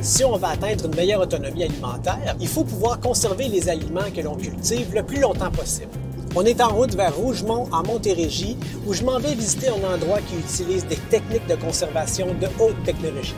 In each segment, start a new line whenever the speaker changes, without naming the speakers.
Si on va atteindre une meilleure autonomie alimentaire, il faut pouvoir conserver les aliments que l'on cultive le plus longtemps possible. On est en route vers Rougemont, en Montérégie, où je m'en vais visiter un endroit qui utilise des techniques de conservation de haute technologie.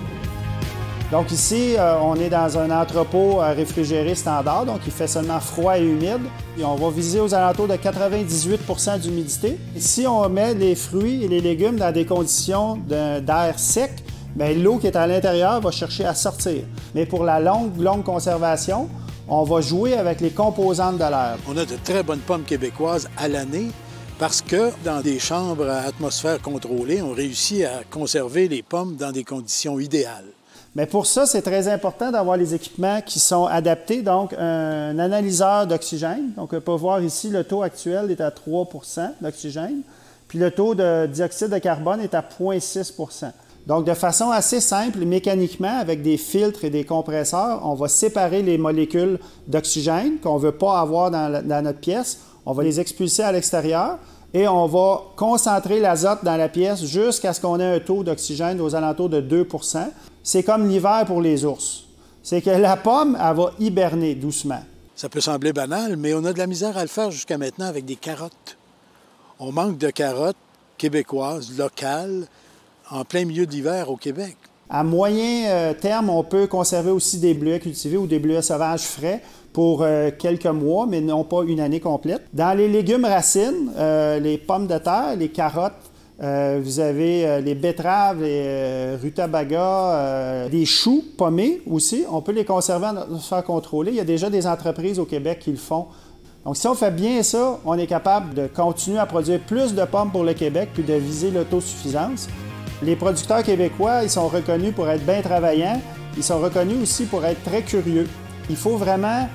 Donc ici, on est dans un entrepôt réfrigéré standard, donc il fait seulement froid et humide. Et on va viser aux alentours de 98 d'humidité. Si on met les fruits et les légumes dans des conditions d'air sec, bien, l'eau qui est à l'intérieur va chercher à sortir. Mais pour la longue conservation, on va jouer avec les composantes de l'air.
On a de très bonnes pommes québécoises à l'année parce que dans des chambres à atmosphère contrôlée, on réussit à conserver les pommes dans des conditions idéales.
Mais pour ça, c'est très important d'avoir les équipements qui sont adaptés, donc un analyseur d'oxygène. Donc, on peut voir ici, le taux actuel est à 3 d'oxygène, puis le taux de dioxyde de carbone est à 0,6 Donc, de façon assez simple, mécaniquement, avec des filtres et des compresseurs, on va séparer les molécules d'oxygène qu'on ne veut pas avoir dans notre pièce. On va les expulser à l'extérieur et on va concentrer l'azote dans la pièce jusqu'à ce qu'on ait un taux d'oxygène aux alentours de 2 C'est comme l'hiver pour les ours. C'est que la pomme, elle va hiberner doucement.
Ça peut sembler banal, mais on a de la misère à le faire jusqu'à maintenant avec des carottes. On manque de carottes québécoises, locales, en plein milieu d'hiver au Québec.
À moyen terme, on peut conserver aussi des bleuets cultivés ou des bleuets sauvages frais pour quelques mois, mais non pas une année complète. Dans les légumes racines, les pommes de terre, les carottes, vous avez les betteraves, les rutabagas, des choux pommés aussi. On peut les conserver en atmosphère contrôlée. Il y a déjà des entreprises au Québec qui le font. Donc, si on fait bien ça, on est capable de continuer à produire plus de pommes pour le Québec puis de viser l'autosuffisance. Les producteurs québécois, ils sont reconnus pour être bien travaillants. Ils sont reconnus aussi pour être très curieux. Il faut vraiment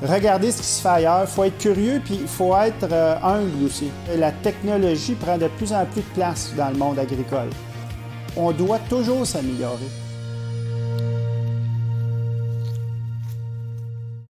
regarder ce qui se fait ailleurs. Il faut être curieux, puis il faut être humble aussi. La technologie prend de plus en plus de place dans le monde agricole. On doit toujours s'améliorer.